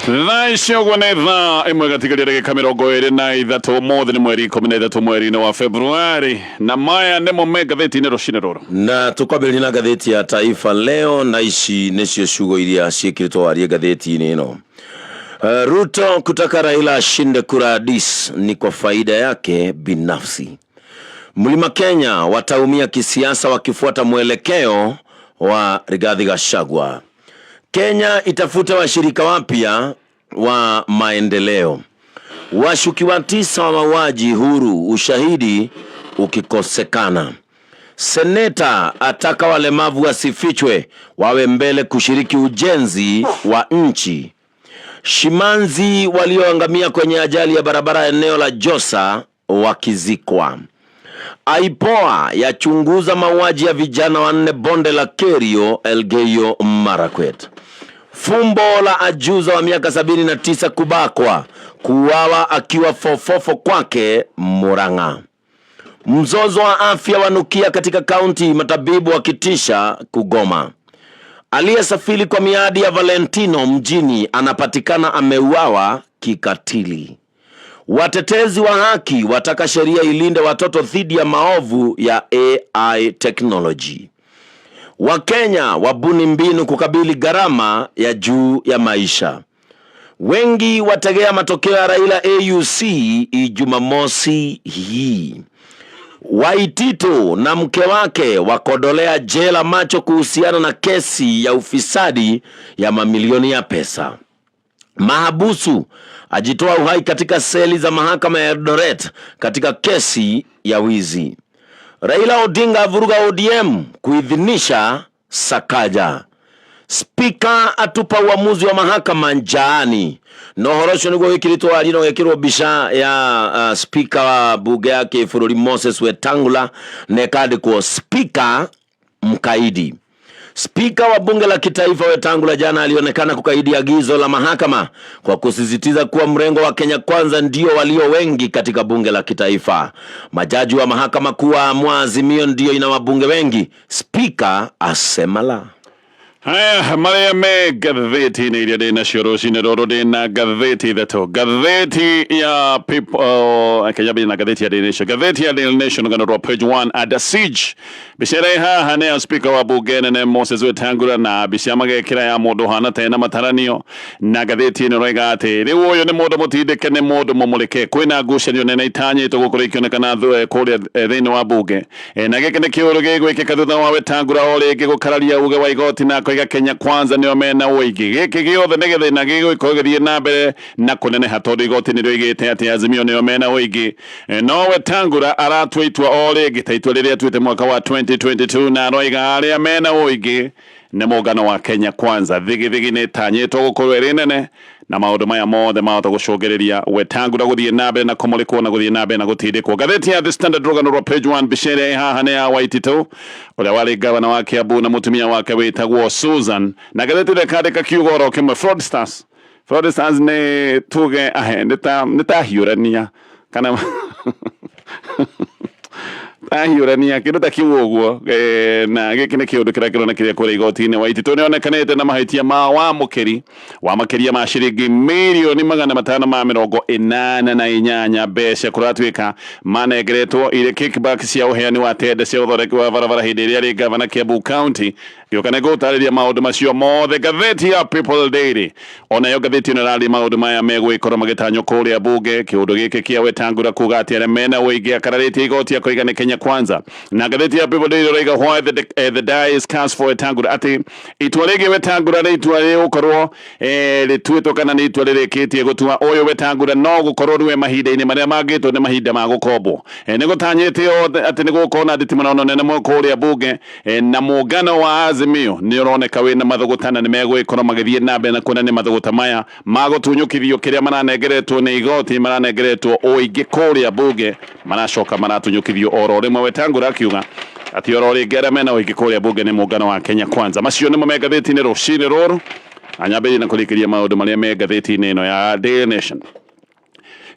Thaisho gwanetha imwe gatigarire kamirongo iri na ithatu mothe ni mweri 13 mweri wa Februari na maya nimo megatheti ni rucine ruru na tukwambirira na gatheti ya Taifa Leo na ici nicio ciugo iria ciikiritwo warie gatheti-ini ino. Ruto kutaka Raila ashinde kura dis ni kwa faida yake binafsi. Mlima Kenya wataumia kisiasa wakifuata mwelekeo wa Rigathi Gachagua. Kenya itafuta washirika wapya wa maendeleo. Washukiwa 9 wa mauaji huru, ushahidi ukikosekana. Seneta ataka walemavu wasifichwe, wawe mbele kushiriki ujenzi wa nchi. Shimanzi walioangamia kwenye ajali ya barabara eneo la Josa wakizikwa. IPOA yachunguza mauaji ya vijana 4 bonde la Kerio, Elgeyo Marakwet. Fumbo la ajuza wa miaka 79 kubakwa, kuuawa akiwa fofofo kwake Murang'a. Mzozo wa afya wanukia katika kaunti, matabibu wakitisha kugoma. Aliyesafiri kwa miadi ya Valentino mjini anapatikana ameuawa kikatili. Watetezi wa haki wataka sheria ilinde watoto dhidi ya maovu ya AI technology. Wakenya wabuni mbinu kukabili gharama ya juu ya maisha. Wengi wategea matokeo ya Raila AUC Jumamosi hii. Waitito na mke wake wakodolea jela macho kuhusiana na kesi ya ufisadi ya mamilioni ya pesa. Mahabusu ajitoa uhai katika seli za mahakama ya Eldoret katika kesi ya wizi. Raila Odinga avuruga ODM kuidhinisha Sakaja. Spika atupa uamuzi wa mahakama njaani. Nohorosho niguo wikirito alino wekirwo bisha ya spika wa bunge yake Fururi Moses Wetangula nekandikwo spika mkaidi. Spika wa bunge la kitaifa Wetangula jana alionekana kukaidi agizo la mahakama kwa kusisitiza kuwa mrengo wa Kenya Kwanza ndio walio wengi katika bunge la kitaifa. Majaji wa mahakama kuwa Azimio ndio ina wabunge wengi. Spika asema la. Haya, maria me gatheti ni iria dina shioroshine roro dina gatheti dhato. Gatheti ya people, akajabi na gatheti ya Daily Nation. Gatheti ya Daily Nation gana roa page 1 at a siege. Bishere hane ya speaker wa bunge ne Moses Wetangula na bishamage kira ya modo hana tena mataranio. Na gatheti ni roiga ate. Riwo yo ne modo motide kene modo momoleke. Kwena gusha yo ne itanye ito kukurikio ne kana kore dhini wa bunge. Na gekene kioroge gweke kaduta wa Wetangula ole gego karalia uge wa igoti na kwa Kenya Kwanza ni omena wiki giki giothe nigethe na gigikogerie na mbere na kunene hatori igoti ni rwigite ati Azimio ni omena wiki no Wetangula aratwitwa ole gitaitwa riria twite mwaka wa 2022 na roiga aria mena wiki ni mugano wa Kenya Kwanza thigi ni tanyitwo gukorwo rinene na maundu maya mothe mahota gucogereria Wetangula guthie na mbere na kumulikwo na guthie na mbere na gutindikwo. Gatheti ya The Standard rogano ro page 1 bichere haha ne ya Waitito uria wari gavana wa Kiambu na mutumia wake witagwo Susan. Na gatheti le kandika kiugo ro kimwe fraudsters ne tuge ahe nita hiurania kana ahiurania kindu takiugo uguo na giki ni kiundu kira kirona kiria kuri igoti-ini. Waitito ni onekanete na mahitia ma wa makiria ma ciringi milioni 588 mbeca kuratwika manegeretwo ire kickback cia uheani wa tende cia uthoreki wa barabara hindi iria ri gavana Kiambu County. Yokane gutariria maundu macio mothe. Gatheti ya People Daily onayo gatheti ino rari maundu maya megwikora magitanyo kuria bunge kiundu giki kia Wetangula kuga ati aria mena wigi akararite igoti akoiga ni Kenya Kwanza. Na gatheti ya People Daily roiga why the die is cast for Wetangula ati itwarege Wetangula ni itware ukorwo rituitwo kana ni itware rikitie gutua uyu Wetangula no gukorwo riwe mahinda-ini maria mangitwo ni mahinda ma gukombo ni gutanyite ati ni gukona nditimana no nene mo kuria bunge na mugano wa Azimio ni uroneka wina mathugutana ni megwikora magithie na mbere na kuna ni mathuguta maya magutunyukithio kiria maranegeretwo ni igoti maranegeretwo oingi kuria bunge maracoka maratunyukithio oro rimwe. Wetangula akiuga ati oro ringera mena oingi kuria bunge ni mugano wa Kenya Kwanza. Macio ni megatheti-ini rucini ruru anyambiri na kulikiria maundu maria megatheti-ini ino ya Daily Nation.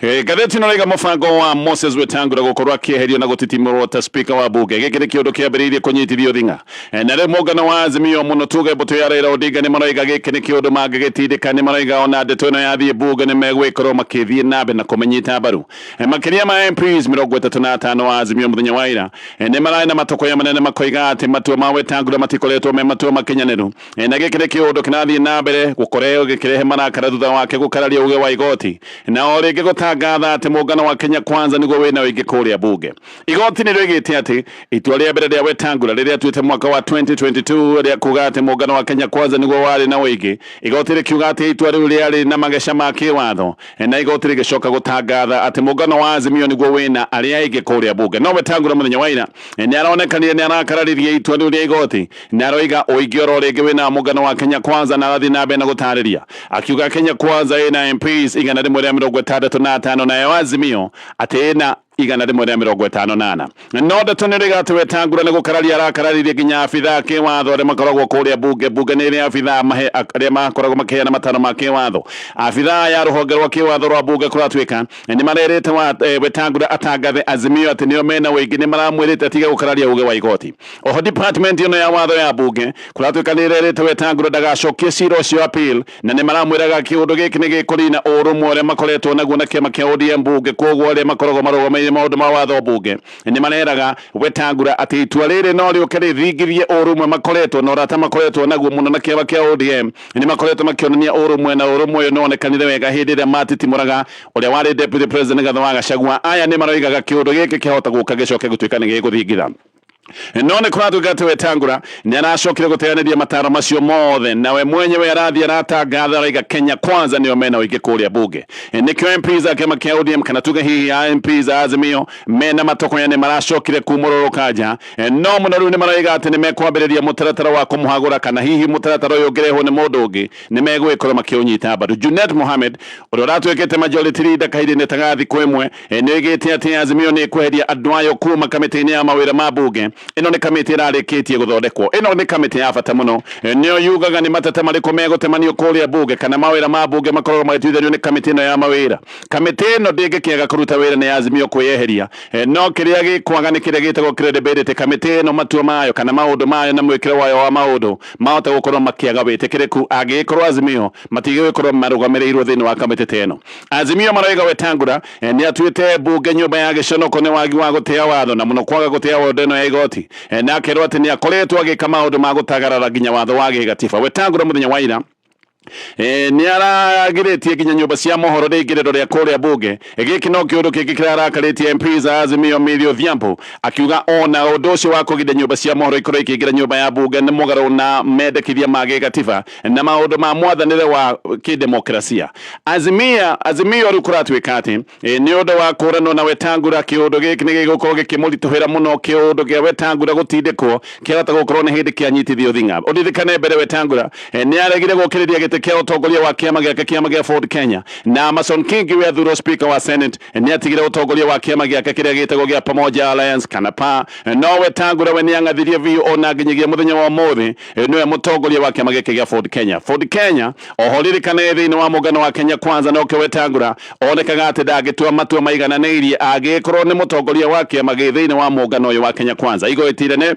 Gatheti no rega mubango wa Moses Wetangula gukorwo akieherio na gutitimurwo ta speaker wa bunge giki ni kiundu kiambiriirie kunyitithio thinga na ri mungano wa Azimio muno tuge mbutu ya Raila Odinga ni maraiga giki ni kiundu mangigitindika ni maraiga ona ndeto ino yathie bunge ni megwikorwo makithie nabe na kumenyita mbaru makiria ma MPs 35 wa Azimio muthenya wa ira ni marai na matoko ya manene makoiga ati matua ma Wetangula matikoletwo me matua makinyaniru na giki ni kiundu kinathie na mbere gukoreo gikirehe marakara thutha wake gukararia uge wa igoti na oringi gutangatha ati mungano wa Kenya Kwanza niguo wina wingi kuria bunge igoti ni rigite ati itua ria mbere ria Wetangula riria tuite mwaka wa 2022 ria kuga ati mungano wa Kenya Kwanza niguo wari na wingi igoti rikiuga ati itua riu riari na magesha ma kiwatho na igoti rigicoka gutangatha ati mungano wa Azimio niguo wina aria ingi kuria bunge no Wetangula muthenya wa ira ni aronekanire ni arakararirie itua riu ria igoti na aroiga uingi oro ringi wina mungano wa Kenya Kwanza na arathi na be na gutariria akiuga Kenya Kwanza ina MPs 165 na ya Azimio ati ina 158 no ndeto ni riga ati Wetangula ni gukararia arakararirie nginya abitha kiwatho aria makoragwo kuria bunge ni ria abitha mahe aria makoragwo makiheana mataro ma kiwatho abitha ya ruhonge rwa kiwatho rwa bunge kuratwika ni marerete Wetangula atangathe Azimio ati nio mena wingi ni maramwirite atige gukararia uge wa igoti oho department ino ya watho ya bunge kuratwika ni rerete Wetangula ndagacokie cira ucio appeal na ni maramwiraga kiundu giki ni gikurina urumwe aria makoretwo naguo na kiama kia ODM bunge koguo aria makoragwo marugamaire maundu ma watho bunge ni maneraga Wetangula ati itua riri no riuke rithingirie urumwe makoretwo na urata makoretwo naguo muno na kiama kia ODM ni makoretwo makionania urumwe na urumwe no onekanire wega hindi ria matitimuraga uria wari deputy president Gatho wa Gachagua aya ni maroigaga kiundu giki kihota guka gicoke gutuika ni giguthingitha none kuratuga ati Wetangula ni aracokire guteaniria mataro macio mothe nawe mwenyewe arathi aratangatha raiga Kenya Kwanza nio mena wingi kuria bunge nikio MPs akiama kia ODM kana tuga hihi MPs Azimio mena matoko ya ni maracokire kumuroroka nja no muno riu ni maraiga ati ni mekwambiriria mutaratara wa kumuhagura kana hihi mutaratara uyu ngireho ni mundu ungi ni megwikorwo makiunyita mbaru Junet Mohamed uria uratwikite majority leader kahinda tagathi kwemwe ni igite ati Azimio ni kweheria andu ayo kuma kamiti-ini ya mawira ma bunge ino ni kamiti irarikitie guthondekwo ino ni kamiti ya bata muno nio yugaga ni matete mariko megutemanio kuria bunge kana mawira ma bunge makoragwo magituithanio ni kamiti ino ya mawira kamiti ino ndingikiaga kuruta wira ni Azimio kweyeheria no kiria gikwaga ni kiria gitagwo credibility kamiti ino matua mayo kana maundu mayo na mwikire wayo wa maundu mahota gukorwo makiaga witikiriku agikorwo Azimio matigikorwo marugamirĩirwo thĩinĩ wa kamiti teno Azimio maraiga Wetangula ni atuite bunge nyumba ya giconoko ni wagi wa gutia watho na muno kwaga gutia watho ino ya igoti na akerwo ati ni akoretwo agika maundu ma gutagarara nginya watho wa gigatiba Wetangula muthenya wa ira ni aragiritie nginya nyumba cia mohoro rigiriro ria kuria bunge giki no kiundu kingi kirarakaritie MPs Azimio Millie Odhiambo akiuga ona undu ucio wa kugida nyumba cia mohoro ikorwo ikingira nyumba ya bunge ni mugaru na mendekithia ma gigatiba na maundu ma mwathanire wa kidemokrasia Azimio riu kuratwika ati ni undu wa kurano na Wetangula kiundu giki ni gigukorwo gikimurituhira muno kiundu gia Wetangula gutindikwo kirata gukorwo ni hindi kianyitithio thinga uthikane mbere Wetangula ni aregire gukiriria kia utongoria wa kiama gia Ford Kenya na Amason Kingi we thuro speaker wa Senate ni atigire utongoria wa kiama giake kiria gitagwo gia Pamoja Alliance kana pa no Wetangula we ni angathirie vi ona nginyagia muthenya wa muthi niwe mutongoria wa kiama giake gia Ford Kenya oho ririkana thiini wa mungano wa Kenya Kwanza no ke Wetangula onekaga ati ndagitua matua maigananĩirie agikorwo ni mutongoria wa kiama gi thiini wa mungano uyu wa Kenya Kwanza igotire ne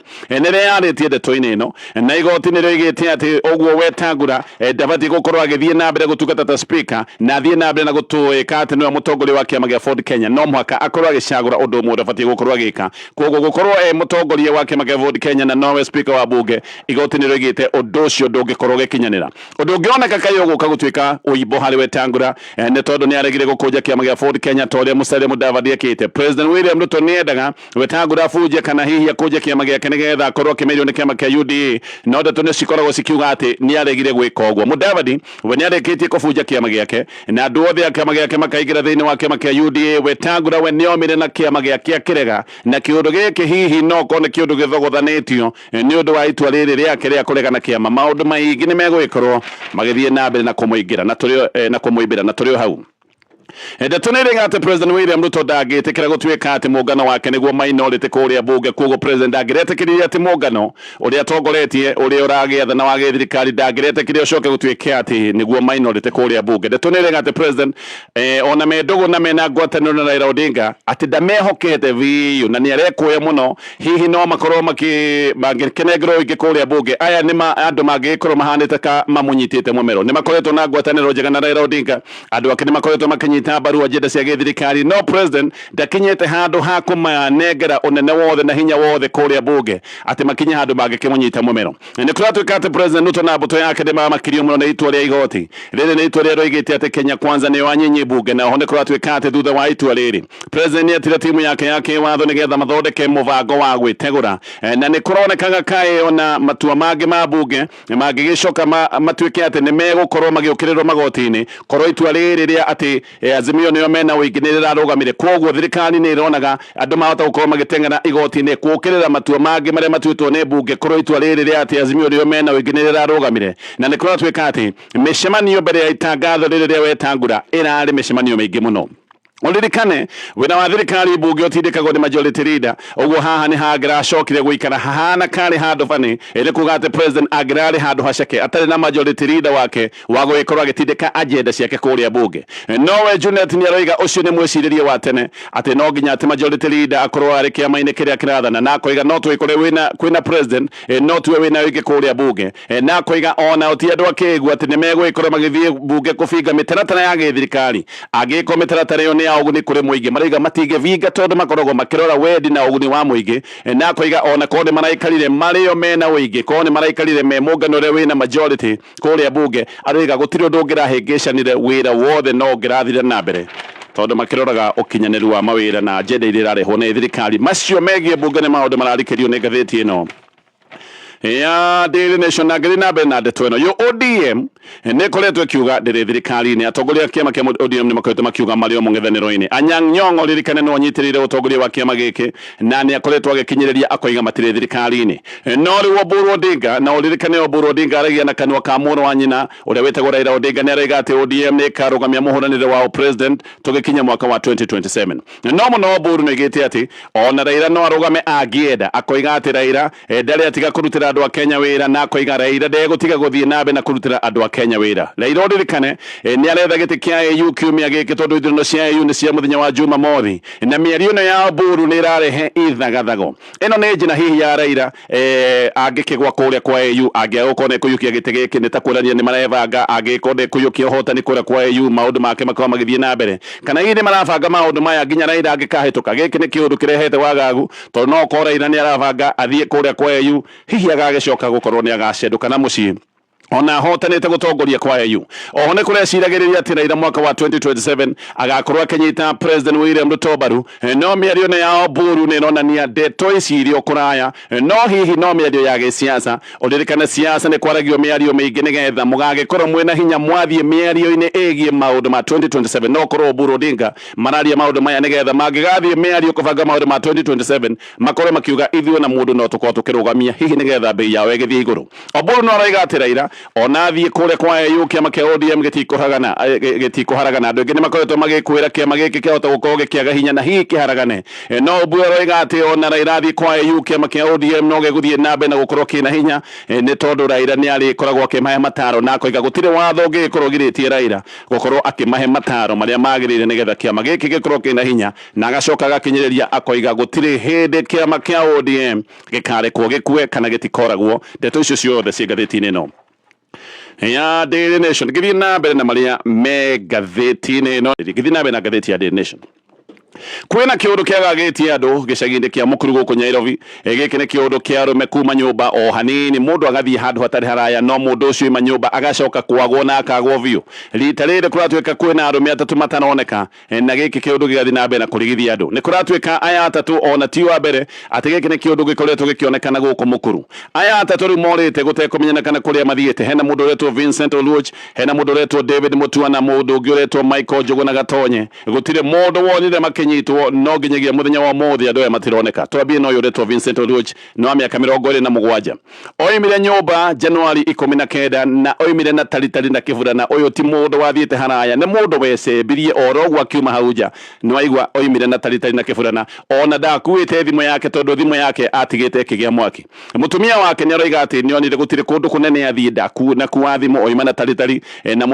riaritie ndeto-ini ino na igoti ni rigite ati ogwo Wetangula ndabati gukorwo agithie na mbere gutungata ta speaker na thie na mbere na gutuika ati niwe mutongoria wa kiama gia Ford Kenya no mwaka akorwo agicagura undu umwe ndabati gukorwo agika koguo gukorwo mutongoria wa kiama gia Ford Kenya na nowe speaker wa bunge igoti ni rigite undu ucio ndungikorwo gikinyanira undu ungioneka kayo guka gutuika uibo hari Wetangula ne tondu ni aregire gukuja kiama gia Ford Kenya toria Musalia Mudavadi akite President William Ruto ni endaga Wetangula afuje kana hihi akuja kiama giake nigetha akorwo kimerio ni kiama kia UDA no ndeto ni cikoragwo cikiuga ati ni aregire gwika uguo Mudavadi we ni arekitie kubuja kiama giake na andu othe a kiama giake makaigira thiini wa kiama kia UDA Wetangula we ni omire na kiama giake akirega na kiundu giki hihi no kone kiundu githogothanitio ni undu wa itua riri riake ria kurega na kiama maundu maingi ni megwikorwo magithie na mbere na kumuingira na turio na kumuimbira na turio hau Ndetunire ati President William Ruto ndagitikira gutwika ati mungano wake niguo minority kuria bunge kugo President ndagiretekiria ati mungano uria atongoretie uria uragietha na wage thirikari ndagiretekiria ucoke gutwika ati niguo minority kuria bunge. Ndetunire ati President ona mendogo na mena ngwataniro na Raila Odinga ati ndamehokete biu na ni arekuya muno hihi no makorwo magikenegro ingi kuria bunge. Aya ni andu magikorwo mahanite ka mamunyitite mumero ni makoretwo na ngwataniro njega na Raila Odinga andu ake ni makoretwo makinyita baru agenda cia githirikari. No President ndakinyete handu ha kumanengera unene wothe na hinya wothe kuria bunge ati makinye handu magikimunyita mumero. Ni kuratwika ati President Ruto na mbuto yake ni mamakirio muno na itua ria igoti riri ni itua ria roigite ati Kenya Kwanza ni wanyinyi bunge na honde kuratwika ati thutha wa itua riri President atira timu yake watho nigetha mathondeke mubango wa gwitegura na ni kuronekaga kai ona matua magi ma bunge magigicoka matwike ati ni megukorwo magiukirirwo magoti-ini korwo itua riri ria ati Azimio niyo mena wiki ni rirarugamire koguo thirikari ni ironaga andu mahota gukorwo magitengera igoti-ini kuukirira matua magi maria matwitwo ni bunge korwo itua riri ria ati Azimio niyo mena wiki ni rirarugamire na ni kuratwika ati mishemanio mbere ya itangatho riri ria wetangura irari mishemanio maingi muno. Ulirikane wina wa thirikari bunge otindikagwo ni majority leader uguo haha ni hangiracokire guikara hahana kari handu fani ile kugate President agrari handu haceke atari na majority leader wake wago ikorwa gitindika agenda ciake kuria bunge. Nowe Junet ni aroiga ucio ni mwiciririe wa tene ati no nginya ati majority leader akorwo ari kiama-ini kiria kirathana na koiga no twikore kwina President no tuwe wina wingi kuria bunge na koiga ona uti andu akigwa ati ni megwikorwo magithie bunge kufinga mitaratara ya githirikari agiko mitaratara yo ya uguni kure muingi mariga matige vinga tondu makorogwo makirora wendi na uguni wa muingi na koiga ona kone maraikarire mario mena uingi kone maraikarire me mungano ria wina majority kuria bunge ariga gutiri undu ngirahingicanire wira wothe no ngirathire na mbere tondu makiroraga ukinyaniru wa mawira na agenda iria irarehwo ni thirikari macio megie bunge ni maundu mararikirio ni ngatheti ino ya Daily Nation na grina Bernard Tweno yo ODM ne koletwe kiuga ndire thirikari ni atongoria kiama kia ODM ni makoretwo makiuga mario mungethaniro-ini Anyang' Nyong'o ririkane no anyitirire utongoria wa kiama giki na ni akoretwo agikinyereria akoiga matire thirikari-ini no ri Oburu Odinga na uririkane Oburu Odinga aragia na kanwa ka muro wa nyina uria wetagwo Raila Odinga ni araiga ati ODM ni karugamia muhuranire wa president tugikinya mwaka wa 2027 no muno Oburu ni gite ati ona Raila no arugame agienda akoiga ati Raila ndari atiga kurutira andu a Kenya wira na koiga Raila ndegutiga guthie nabe na kurutira andu a Kenya wira. Raila uririkane ni aretha giti kia AU kiumia giki tondu ithurano cia AU ni cia muthenya wa Juma mothi na mĩario ĩno ya Oburu ni irarehe ithagathago. Ĩno ni njina hihi ya Raila angikigwa kuria kwa AU angiagukone kuyukia giti giki ni ta kurania ni marevanga angikone kuyukia uhotani kuria kwa AU maundu make makwa magithie na mbere kana hihi ni marabanga maundu maya nginya Raila angikahituka giki ni kiundu kirehete wagagu tondu no ko Raila ni arabanga athie kuria kwa AU hihi agagicoka gukorwo ni agacenduka na mucii ona hotanite gutongoria kwa AU. Oho ne kureciragiriria ati Raila mwaka wa 2027 agakorwo akinyita President William Ruto baru no mĩario ne ya Oburu ni ronania ndeto icirio kuraya no hihi no mĩario ya gĩsiasa uririkane siasa ni kwaragio mĩario mĩingĩ nigetha mugagikorwo mwena hinya mwathie mĩario-ini ĩgie maundu ma 2027 no korwo Oburu Odinga mararia maundu maya nigetha magigathie mĩario kubanga maundu ma 2027 makorwo makiuga ithuĩ na mundu no tukorwo tukirugamia hihi nigetha bei yao ĩgithie iguru. Oburu no araiga ati Raila ona thie kure kwa AU kiama kia ODM gitikuharagana andu ingi ni makoretwo magikwira kiama giki kihota gukorwo gikiaga hinya na hihi kiharagane no Oburu aroiga ati ona Raila thie kwa AU kiama kia ODM no giguthie nambe na gukorwo kina hinya ni tondu Raila ni arikoragwo akimahe mataro na koiga gutire watho ungikorwo giritie Raila gukorwo akimahe mataro maria magirire nigetha kiama giki gikorwo kina hinya na agacoka gakinyereria akoiga gutire hindi kiama kia ODM gikarekwo gikue kana gitikoragwo. Ndeto icio ciothe cia ngatheti-ini ino ya Daily Nation githie na mbere na maria me ngatheti-ini ino githie na mbere na ngatheti ya Daily Nation. Kwina kiundu kiagagiti andu gicagi-ini kia mukuru guku Nairobi giki ni kiundu kia rume kuma nyumba o hanini mundu agathie handu hatari haraya no mundu ucio ima nyumba agacoka kwagwo na akagwo biu rita riri kuratwika kwina arume atatu mataroneka na giki kiundu gigathie na mbere na kurigithia andu ni kuratwika aya atatu ona ti wa mbere ati giki ni kiundu gikoretwo gikionekana guku mukuru aya atatu ri morite gutekumenyekana kuria mathiete hena mundu uretwo Vincent Oluoch hena mundu uretwo David Mutua na mundu ungi uretwo Michael Njuguna Gatonye gutire mundu wonire kĩnyitwo no nginyagia mũthenya wa ũmũthĩ andũ aya matironeka. Twambie na ũyũ ũretwo Vincent Oluoch no mĩaka 27 oimire nyũmba Januari 19 na oimire na taritari na kĩburana. Ũyũ ti mũndũ wathiĩte haraya, nĩ mũndũ wecembirie oroguo akiuma hau nja. Nĩwaigua oimire na taritari na kĩburana, ona ndakuĩte thimũ yake tondũ thimũ yake atigĩte ĩkĩgĩa mwaki. Mũtumia wake nĩaroiga atĩ nĩonire gũtirĩ kũndũ kũnene athiĩ ndakuua thimũ oima na taritari na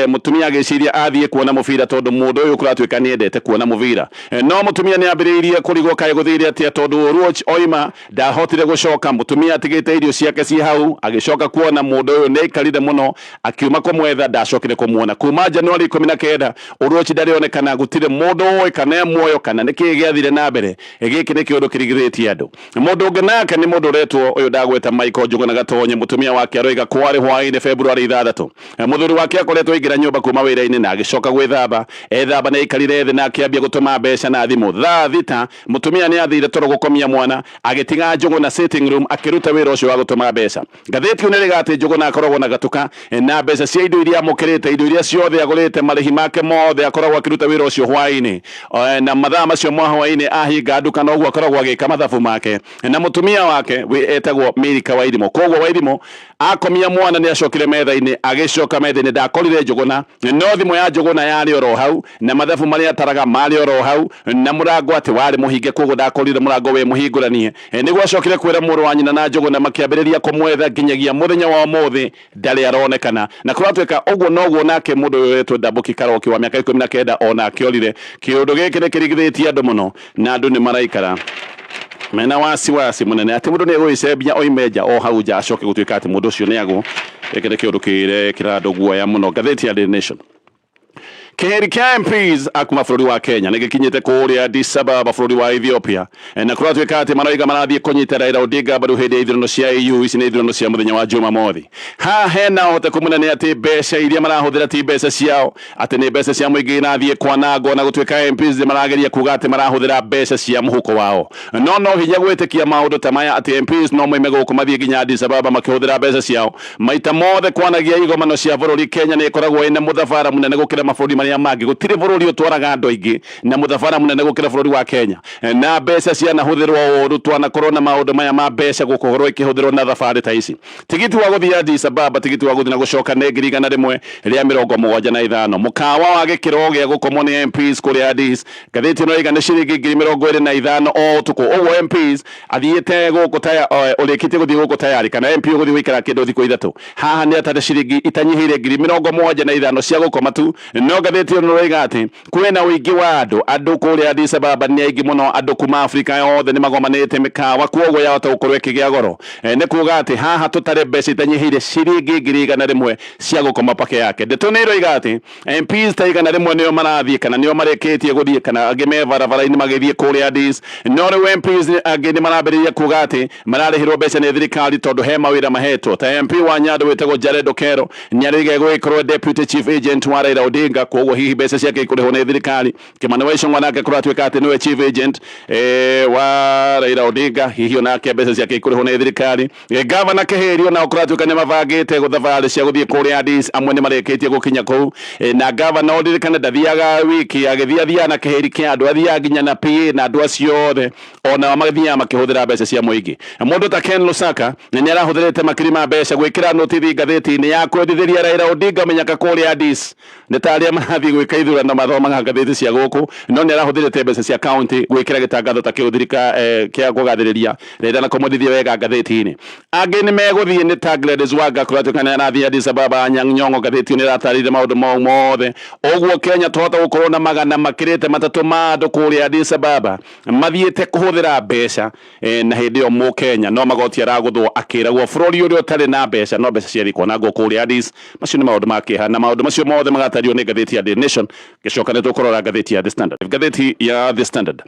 mũtumia agĩciria athiĩ kuona mũbira tondũ mũndũ ũyũ kũratuĩka nĩendete kuona mũbira. No mũtumia nĩambĩrĩirie kũrigwo kaĩ gũthĩire atĩa tondũ Oluoch oima ndahotire gũcoka. Mũtumia atigĩte irio ciake ci hau agĩcoka kuona mũndũ ũyũ nĩaikarire mũno, akiuma kũmwetha ndacokire kũmuona. Kuma Januari 19 Oluoch ndarĩonekana, gũtirĩ mũndũ ũĩ kana muoyo kana nĩkĩĩ gĩathire na mbere. Gĩkĩ nĩ kĩũndũ kĩrigithĩtie andũ. Mũndũ ũngĩ nake nĩ mũndũ ũretwo ũyũ ndagweta Michael Njũgũna Gatonye. Mũtumia wake aroiga kwarĩ hwaĩ-inĩ Februari 6 mũthuri wake akoretwo aingĩra nyũmba kuma wĩra-inĩ na agĩcoka gwĩthamba. Ethamba nĩ aikarire thĩ na akĩambia gũtũma mbeca na thimũ. Thaa thita mũtumia nĩ athire toro gũkomia mwana, agĩtiga Njũgũna sitting room akĩruta wĩra ũcio wa gũtũma mbeca. Ngathĩti ĩyo nĩrĩga atĩ Njũgũna akoragwo na gatuka na mbeca cia indo iria amũkĩrĩte, indo iria ciothe agũrĩte, marĩhi make mothe akoragwo akĩruta wĩra ũcio hwaĩ-inĩ, na mathaa macio mwa hwaĩ-inĩ ahinga nduka noguo akoragwo agĩka mathabu make. Na mũtumia wake etagwo Mĩrika Wairimũ. Koguo Wairimũ akomia mwana nĩ acokire metha-inĩ, agĩcoka metha-inĩ ndakorire Njũgũna, no thimũ ya Njũgũna yarĩ oro hau na mathabu marĩa ataraga marĩ oro hau na mũrango atĩ warĩ mũhinge, koguo ndakorire mũrango we mũhingũranie. Nĩguo acokire kwĩra mũrũ wa nyina na Njũgũna makĩambĩrĩria kũmwetha nginyagia mũthenya wa ũmũthĩ ndarĩ aronekana. Na kũratuĩka ũguo noguo nake mũndũ ũyũ wetwo Ndambuki Karoki wa mĩaka 19 ona akĩorire. Kĩũndũ gĩkĩ nĩ kĩrigithĩtie andũ mũno na andũ nĩ maraikara mena wasiwasi mũnene atĩ mũndũ nĩegwĩcembia oime nja o hau nja acoke gũtuĩka atĩ mũndũ ũcio nĩagwo. Gĩkĩ nĩ kĩũndũ kĩrekĩra andũ guoya mũno. Ngathĩti ya Daily Nation. Kĩheri kĩa MPs akuma bũrũri wa Kenya nĩgĩkinyĩte kũrĩa Addis Ababa bũrũri wa Ethiopia, na kũratuĩka atĩ maroiga marathiĩ kũnyita Raila Odinga mbaru hĩndĩ ya ithurano cia EU. Ici nĩ ithurano cia mũthenya wa Jumamothi. Haha hena ũhoteku mũnene atĩ mbeca iria marahũthĩra ti mbeca ciao, atĩ nĩ mbeca cia mũingĩ irathiĩ kwanangwo, na gũtuĩka MPs nĩmarageria kuga atĩ marahũthĩra mbeca cia mũhuko wao. No hinya gwĩtĩkia maũndũ ta maya atĩ MPs no moime gũkũ mathiĩ nginya Addis Ababa makĩhũthĩra mbeca ciao. Maita mothe kwanagia igomano cia bũrũri, Kenya nĩ ĩkoragwo ĩna mũthabara mũnene gũkĩra mabũrũri marĩa mangĩ. Gũtirĩ bũrũri ũtwaraga andũ aingĩ na mũthabara mũnene gũkĩra bũrũri wa Kenya, na mbeca cianahũthĩrwo ũũru. Twanakorwo na maũndũ maya ma mbeca gũkorwo ikĩhũthĩrwo na thabarĩ ta ici. Tigiti wa gũthiĩ Addis Ababa, tigiti wa gũthiĩ na gũcoka nĩ 1,175 mũkawa wa gĩkĩro gĩa gũkomwo nĩ MPs kũrĩa Addis. Ngathĩti ĩno ĩiga nĩ ciringi 25,000 o ũtukũ. Ũguo MPs athiĩte gũkũ ũrĩkĩtie gũthiĩ gũkũ tayari, kana MP gũthiĩ gũikara kĩndũ thikũ ithatũ, haha nĩ atate ciringi itanyihĩire 75,000 cia gũkoma tu. No ngathĩti ĩno nĩroiga atĩ kwĩna ũingĩ wa andũ kũrĩa Addis Ababa, nĩ aingĩ mũno andũ kuma Afrika yothe nĩ magomanĩte mĩkawa, kuoguo yahota gũkorwo ĩkĩgĩa goro. Nĩ kuga atĩ haha tũtarĩ mbeca itanyihĩire ciringi 100,000 cia gũkoma pake yake. Ndeto nĩ iroiga atĩ MPs ta 100 nĩo marathiĩ kana nĩo marĩkĩtie gũthiĩ kana angĩ me barabara-inĩ magĩthiĩ kũrĩa Addis. No rĩu MPs angĩ nĩ marambĩrĩria kuga atĩ mararĩhĩrwo mbeca nĩ thirikari tondũ he mawĩra mahetwo. Ta MP wa Nyando wĩtagwo Jared Okero nĩarĩiga gũgĩkorwo deputy chief agent wa Raila Odinga, kuoguo hihi mbeca ciake ikũrĩhwo nĩ thirikari. Kimani wa Ichung'wa nake kũratuĩka atĩ nĩwe chief agent wa Raila Odinga, hihi onake mbeca ciake ikũrĩhwo nĩ thirikari. Gavana Kĩhĩri ona kũratuĩka nĩ mabangĩte gũthabarĩ cia gũthiĩ kũrĩa Addis, amwe nĩ marĩkĩtie gũkinya kũu. Na gavana ũririkane ndathiaga wiki, agĩthiaga na kĩheri kĩa andũ, athiaga nginya na PA na andũ acio othe, ona magĩthiaga makĩhũthĩra mbeca cia mũingĩ. Mũndũ ta Ken Lusaka nĩ arahũthĩrĩte makiri ma mbeca gwĩkĩra notithi ngathĩti-inĩ ya kwendithĩria Raila Odinga menyaka kũrĩa Addis. Nĩ ta arĩa marathiĩ gwĩka ithurano mathomaga ngathĩti cia gũkũ, no nĩ arahũthĩrĩte mbeca cia county gwĩkĩra gĩtangatho ta kĩu kĩa kũgathĩrĩria Raila na kũmũthithia wega ngathĩti-inĩ. Angĩ nĩ megũthiĩ nĩ ta Gladys Wanga kũratuĩka nĩ arathiĩ Addis Ababa. Anyang' Nyong'o ngathĩti nĩ ĩratarĩria maũndũ mau mothe. Ũguo Kenya twahota gũkorwo na magana makĩrĩte matatũ ma andũ kũrĩa Addis Ababa mathiĩte kũhũthĩra mbeca, na hĩndĩ ĩyo Mũkenya no magoti aragũthwo akĩragwo bũrũri ũrĩa ũtarĩ na mbeca no mbeca ciathiĩ kwanangwo kũrĩa Addis. Macio nĩ maũndũ ma kĩeha, na maũndũ macio mothe magatario nĩ ngathĩti ya Daily Nation. Gĩcoka nĩ tũkũrora ngathĩti ya The Standard. Ngathĩti ya The Standard,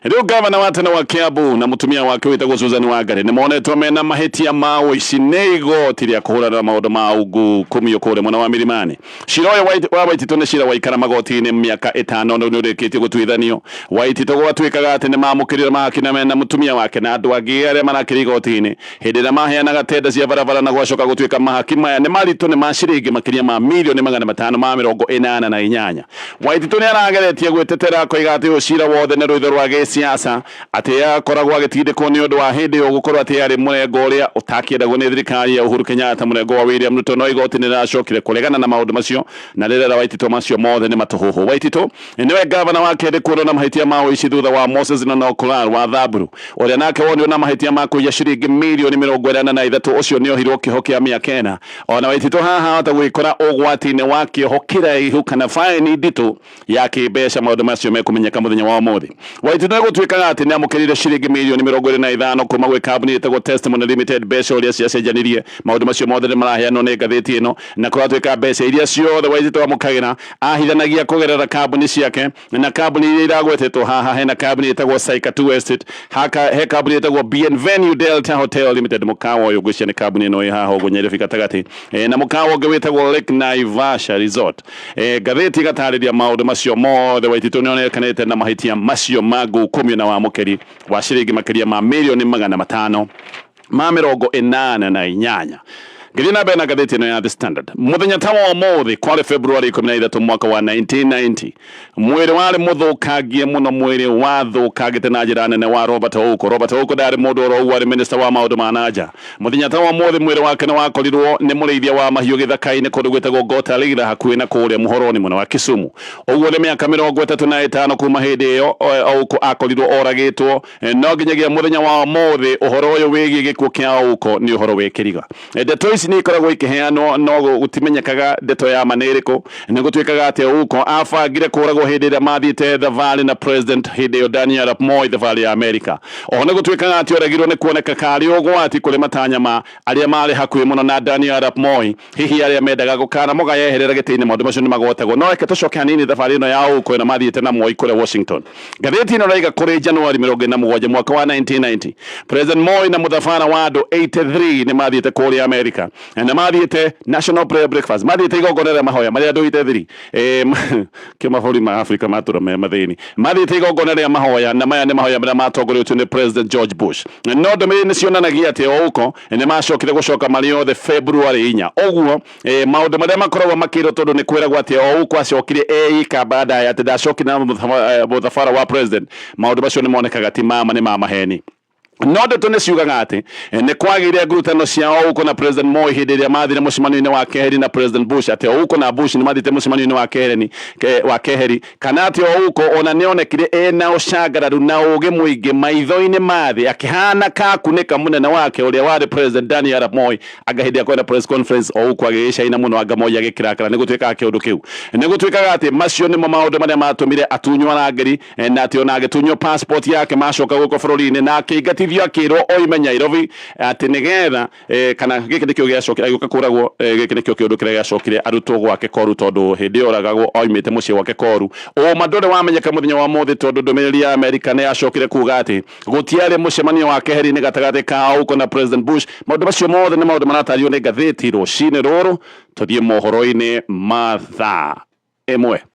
rĩu gavana wa tene wa Kiambu na mũtumia wake wĩtagwo Susan Wangari nĩ monetwo mena mahĩtia ma ũici nĩ igoti rĩa kũhũrana na maũndũ ma ungu kumio kũrĩa mwena wa Milimani. Cira ũyũ wa Waititũ nĩ cira waikara magoti-inĩ mĩaka 5 na nĩ ũrĩkĩtie gũtuithanio. Waititũ gwatuĩkaga atĩ nĩ mamũkĩrĩre mahakina mena mũtumia wake na andũ angĩ arĩa marakĩrĩ igoti-inĩ hĩndĩ ĩrĩa maheanaga tenda cia barabara na gwacoka gũtuĩka mahaki maya nĩ maritũ nĩ ma ciringi makĩria ma milioni 580 na inyanya. Waititu nĩ arageretie gwĩtetera koiga atĩ ũcira wothe nĩ rũitho rwa gĩsiasa atĩ akoragwo agĩtindĩkwo nĩ ũndũ wa hĩndĩ ĩyo gũkorwo atĩ yarĩ mũrengo ũrĩa ũtakĩendagwo nĩ thirikari ya Uhuru Kenyatta, mũrengo wa William Ruto, no igoti nĩ rĩracokire kũregana na maũndũ macio na rĩrera Waititu macio mothe nĩ matũhũhũ. Waititu nĩwe gavana wa kerĩ kũrwo na mahĩtia ma ũici thutha wa Moses Nono Kular wa Thaburu, ũrĩa nake wonio na mahĩtia ma kũiya ciringi mirioni 43. Ũcio nĩ ohirwo kĩoho kĩa mĩaka 4. Ona Waititu haha hota gwĩkora ũgwati-inĩ wa kĩoho kĩraihu kana faini nditũ ya kĩmbeca. Maũndũ macio mekũmenyeka mũthenya wa ũmũthĩ. Waititu nĩ gũtuĩkaga atĩ nĩ amũkĩrire ciringi mirioni 25 kuma gwĩ kambuni ĩtagwo Testimony Limited, mbeca ũrĩa ciacenjanirie. Maũndũ macio mothe nĩ maraheanwo nĩ ngathĩti ĩno, na kũratuĩka mbeca iria ciothe Waititu amũkagĩra ahithanagia kũgerera kambuni ciake, na kambuni iria iragwetetwo haha hena kambuni ĩtagwo Saika 2 Estate, he kambuni ĩtagwo Bienvenue Delta Hotel Limited, mũkawa ũyũ ngwĩciria nĩ kambuni ĩno ĩ haha ũguo Nyeribi gatagatĩ, na mũkawa ũngĩ wĩtagwo Lake Naivasha Resort. Ngathĩti gatarĩria maũndũ macio mothe. Waititu nĩ onekanĩte na mahĩtia macio ma ngũkumio na wamũkĩri wa ciringi makĩria ma mirioni 588. Ngiri na bena gatheti ĩno ya The Standard. Mũthenya ta wa ũmũthĩ kwarĩ February 13 mwaka wa 1990, mwĩrĩ warĩ mũthũkangie mũno, mwĩrĩ wathũkangĩte na njĩra nene wa Robert Ouko. Robert Ouko ndarĩ mũndũ oro warĩ minister wa maũndũ ma nanja. Mũthenya ta wa ũmũthĩ mwĩrĩ wake nĩ wakorirwo nĩ mũrĩithia wa mahiũ gĩthaka-inĩ kũndũ gwĩtagwo Gotalira hakuhĩ na kũrĩa mũhoroni mũno wa Kisumu. Ũguo nĩ mĩaka 35 kuma hĩndĩ ĩyo Ouko akorirwo oragĩtwo. No nginyagia mũthenya wa ũmũthĩ ũhoro ũyũ wĩgiĩ gĩkuũ kĩa Ouko nĩ ũhoro wĩkĩriga. Ndeto ici nĩ ikoragwo ikĩheanwo no gũtimenyekaga ndeto ya manĩrĩkũ. Nĩ gũtuĩkaga atĩ Ouko abangire kũragwo hĩndĩ ĩrĩa mathiĩte thabarĩ na president hĩndĩ ĩyo Daniel Arap Moi thabarĩ ya Amerika. Oho nĩ gũtuĩkaga atĩ oragirwo nĩ kuoneka karĩ ũgwati kũrĩ matanya ma arĩa marĩ hakuhĩ mũno na Daniel Arap Moi, hihi arĩa mendaga gũkana moga yeherera gĩtĩ-inĩ. Maũndũ macio nĩ magwetagwo. No reke tũcoke hanini thabarĩ ĩno ya Ouko na mathiĩte na Moi kũrĩa Washington. Ngathĩti ĩno raiga kũrĩ Januari 27 mwaka wa 1990, President Moi na mũthabara wa andũ 83 nĩ mathiĩte kũrĩa Amerika, na mathiĩte National Prayer Breakfast, mathiĩte igongona rĩa mahoya marĩa andũ 83 kĩmabũrũri ma Afrika matũra me mathĩni, mathiĩte igongona rĩa mahoya, na maya nĩ mahoya marĩa matongorĩtio nĩ President George Bush. No ndũmĩrĩri nĩ cionanagia atĩ Ouko nĩ macokire gũcoka marĩ othe February 4. Ũguo maũndũ marĩa makoragwo makĩrwo tondũ nĩ kwĩragwo atĩ Ouko acokire eika baada ya atĩ ndacokire na mũthabara wa president. Maũndũ macio nĩ monekaga ti mama, nĩ ma maheni. No ndeto nĩ ciugaga atĩ nĩ kwagĩire ngurutano cia Ouko na President Moi hĩndĩ ĩrĩa mathire mũcemanio-inĩ wa keheri na President Bush, atĩ Ouko na Bush nĩ mathite mũcemanio-inĩ wa keheri, kana atĩ Ouko ona nĩ onekire ena ũcangararu na ũgĩ mũingĩ maitho-inĩ mathĩ, akĩhana kakunĩka mũnene wake ũrĩa warĩ President Daniel Arap Moi. Anga hĩndĩ ya kwenda press conference Ouko agĩgĩcaina mũno, anga Moi agĩkĩrakara. Nĩ gũtuĩkaga kĩũndũ kĩu, nĩ gũtuĩkaga atĩ macio nĩmo maũndũ marĩa matũmire atunywo rangeri, na atĩ ona agĩtunywo passport yake macoka gũkũ bũrũri-inĩ na akĩingatithio akĩrwo oime Nairobi atĩ nĩgetha kana gĩkĩ nĩkĩo gĩacokire agĩũka kũragwo. Gĩkĩ nĩkĩo kĩũndũ kĩrĩa gĩacokire arutwo gwake Koru, tondũ hĩndĩ ĩyo oragagwo oimĩte mũciĩ gwake Koru. Ũma ndũrĩ wamenyeka mũthenya wa ũmũthĩ, tondũ ndũmĩrĩri ya Amerika nĩ yacokire kuga atĩ gũtiarĩ mũcemanio wa keheri-inĩ gatagatĩ ka Ouko na President Bush. Maũndũ macio mothe nĩ maũndũ maratario nĩ ngathĩti rũcinĩ rũrũ. Tũthiĩ mohoro-inĩ ma thaa 1.